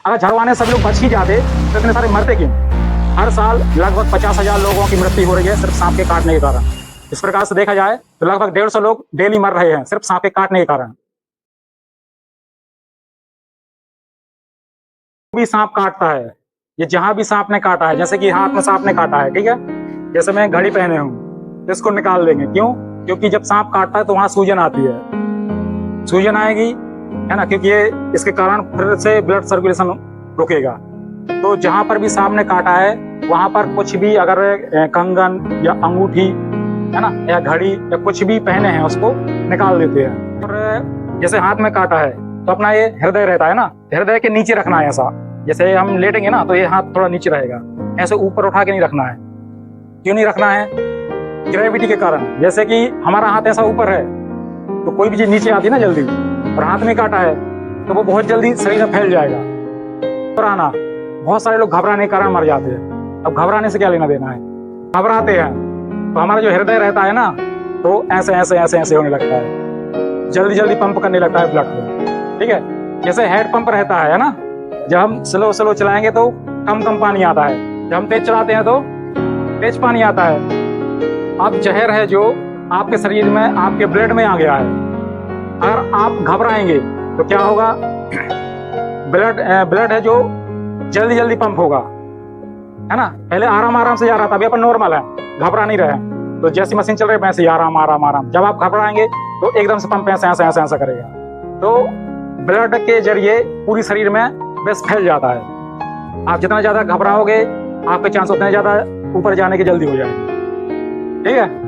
अगर झाड़ू से सभी लोग बच ही जाते तो इतने सारे मरते क्यों? हर साल लगभग 50,000 लोगों की मृत्यु हो रही है सिर्फ सांप के काटने के कारण। इस प्रकार से देखा जाए तो लगभग 150 लोग डेली मर रहे हैं सिर्फ सांप के काटने के कारण। भी सांप काटता है, ये जहां भी सांप ने काटा है, जैसे कि हाथ में सांप ने काटा है, ठीक है, जैसे मैं घड़ी पहने हूँ, इसको निकाल देंगे। क्यों? क्योंकि जब सांप काटता है तो वहां सूजन आती है, सूजन आएगी, है ना, क्योंकि ये इसके कारण फिर से ब्लड सर्कुलेशन रुकेगा। तो जहां पर भी सांप ने काटा है वहां पर कुछ भी अगर कंगन या अंगूठी, है ना, या घड़ी या कुछ भी पहने हैं उसको निकाल देते हैं। और जैसे हाथ में काटा है तो अपना ये हृदय रहता है ना, हृदय के नीचे रखना है ऐसा। जैसे हम लेटेंगे ना तो ये हाथ थोड़ा नीचे रहेगा, ऐसे ऊपर उठा के नहीं रखना है। क्यों नहीं रखना है? ग्रेविटी के कारण। जैसे कि हमारा हाथ ऐसा ऊपर है तो कोई भी चीज नीचे आती है ना जल्दी, और हाथ में काटा है तो वो बहुत जल्दी शरीर में फैल जाएगा। घबराना, बहुत सारे लोग घबराने के कारण मर जाते हैं। अब घबराने से क्या लेना देना है? घबराते हैं तो हमारा जो हृदय रहता है ना, तो ऐसे ऐसे ऐसे ऐसे होने लगता है, जल्दी जल्दी पंप करने लगता है ब्लड को, ठीक है। जैसे हेड पंप रहता है ना, जब हम स्लो स्लो चलाएंगे तो कम कम पानी आता है, जब हम तेज चलाते हैं तो तेज पानी आता है। अब जहर है जो आपके शरीर में, आपके ब्लड में आ गया है। अगर आप घबराएंगे तो क्या होगा? ब्लड है जो जल्दी जल्दी पंप होगा, है ना। पहले आराम आराम से जा रहा था, अभी अपन नॉर्मल है, घबरा नहीं रहे, तो जैसी मशीन चल रही है वैसे ही आराम आराम आराम। जब आप घबराएंगे तो एकदम से पंप ऐसा ऐसा ऐसा ऐसा करेगा, तो ब्लड के जरिए पूरी शरीर में विष फैल जाता है। आप जितना ज्यादा घबराओगे आपके चांस उतने ज्यादा ऊपर जाने की जल्दी हो जाएंगे, ठीक है।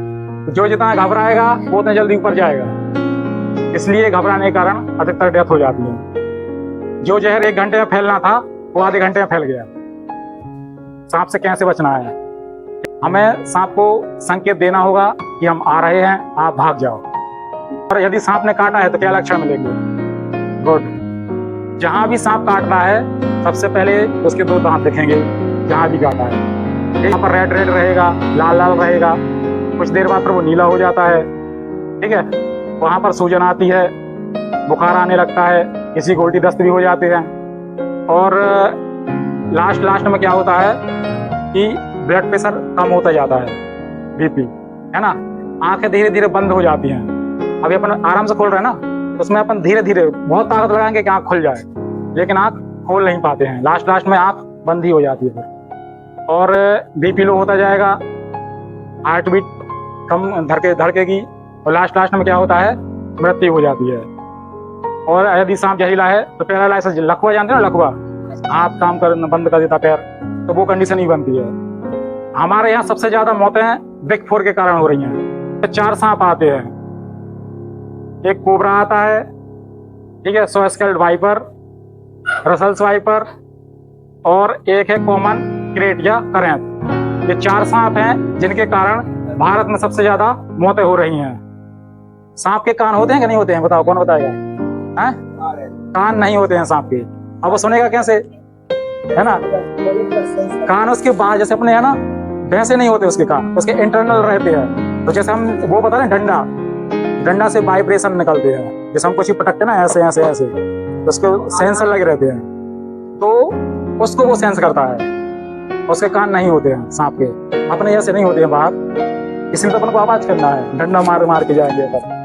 जो जितना घबराएगा वो उतने जल्दी ऊपर जाएगा, इसलिए घबराने के कारण अधिकतर डेथ हो जाती है। जो जहर 1 घंटे में फैलना था वो आधे घंटे में फैल गया। सांप से कैसे बचना है? हमें सांप को संकेत देना होगा कि हम आ रहे हैं, आप भाग जाओ। और यदि सांप ने काटा है तो क्या लक्षण मिलेंगे? गुड। जहां भी सांप काटता है सबसे पहले उसके 2 दांत दिखेंगे, जहां भी काटा है। यहाँ पर रेड रेड रहेगा, लाल लाल रहेगा, कुछ देर बाद फिर वो नीला हो जाता है, ठीक है। वहां पर सूजन आती है, बुखार आने लगता है, किसी को उल्टी दस्त भी हो जाते हैं। और लास्ट में क्या होता है कि ब्लड प्रेशर कम होता जाता है, बीपी, है ना। आंखें धीरे धीरे बंद हो जाती हैं। अभी अपन आराम से खोल रहे हैं ना, तो उसमें अपन धीरे धीरे बहुत ताकत लगाएंगे कि आंख खुल जाए, लेकिन आंख खोल नहीं पाते हैं। लास्ट में आंख बंद ही हो जाती है फिर, और बीपी लो होता जाएगा, हार्ट बीट कम धड़केगी, और लास्ट में क्या होता है? मृत्यु हो जाती है। और यदि सांप जहरीला है तो पैरालाइसिस, लकवा जानते हैं ना, लकवा, हाथ काम करना बंद कर देता पैर, तो वो कंडीशन ही बनती है। हमारे यहाँ सबसे ज्यादा मौतें बिग 4 के कारण हो रही हैं। 4 सांप आते हैं, एक कोबरा आता है, ठीक है, सो स्केल्ड वाइपर, रसल्स वाइपर, और एक है कॉमन क्रेट या करेंट। ये 4 सांप हैं जिनके कारण भारत में सबसे ज्यादा मौतें हो रही हैं। सांप के कान होते हैं कि नहीं होते हैं? बताओ, कौन बताएगा? हैं? कान नहीं होते हैं सांप के। अब वो सुनेगा कैसे, है ना। कान उसके बाहर, जैसे अपने है ना, वैसे नहीं होते उसके कान, उसके इंटरनल रहते हैं। तो जैसे हम वो बता रहे हैं, डंडा से वाइब्रेशन निकलते हैं, जैसे हम कुछ पटकते हैं ना, ऐसे ऐसे ऐसे, तो उसके सेंसर लगे रहते हैं, तो उसको वो सेंस करता है। उसके कान नहीं होते हैं सांप के, अपने जैसे नहीं होते हैं बाहर, इसलिए तो अपन को आवाज करना है, डंडा मार मार के जाएंगे।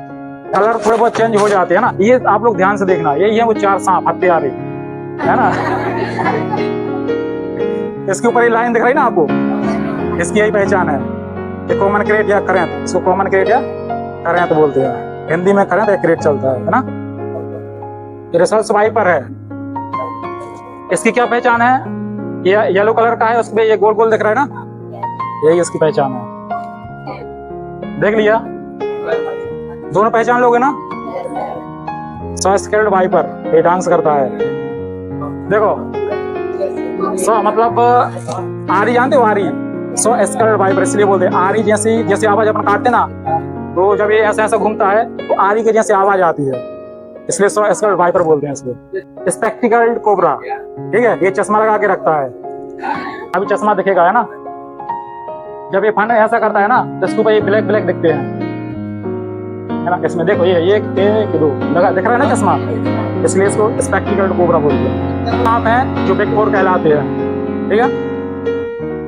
कलर थोड़े बहुत चेंज हो जाते हैं ना, ये आप लोग ध्यान से देखना। यही है वो 4 सांप हत्यारे, है ना। इसके ऊपर ये लाइन दिख रही ना आपको, इसकी यही पहचान है। ये कॉमन क्रेट या करेंट, इसको कॉमन क्रेट या करेंट बोलते हैं, हिंदी में करेंट या क्रेट चलता है ना। ये रसल्स वाइपर है, इसकी क्या पहचान है? ये येलो कलर का है, उसमें ये गोल गोल दिख रहा है ना, यही इसकी पहचान है। देख लिया? दोनों पहचान लोगे ना। सो स्केल्ड वाइपर, ये डांस करता है, देखो। सो मतलब आरी जानते हो? आरी, सो स्केल्ड वाइपर इसलिए बोलते हैं। आरी जैसी आवाज अपन काटते ना, तो जब ये ऐसा ऐसा घूमता है तो आरी के जैसी आवाज आती है, इसलिए सो स्केल्ड वाइपर बोलते हैं इसको। स्पेक्टिकल्ड कोबरा, ठीक है, ये चश्मा लगा के रखता है, अभी चश्मा दिखेगा, है ना। जब ये फन ऐसा करता है ना तो इसके ऊपर ये ब्लैक ब्लैक दिखते हैं, है ना। इसमें देखो ये एक दो लगा दिख रहा है ना चश्मा, इसलिए इसको स्पेक्टिकल्ड कोबरा बोलते हैं। सांप हैं जो बिग फोर कहलाते हैं, ठीक है।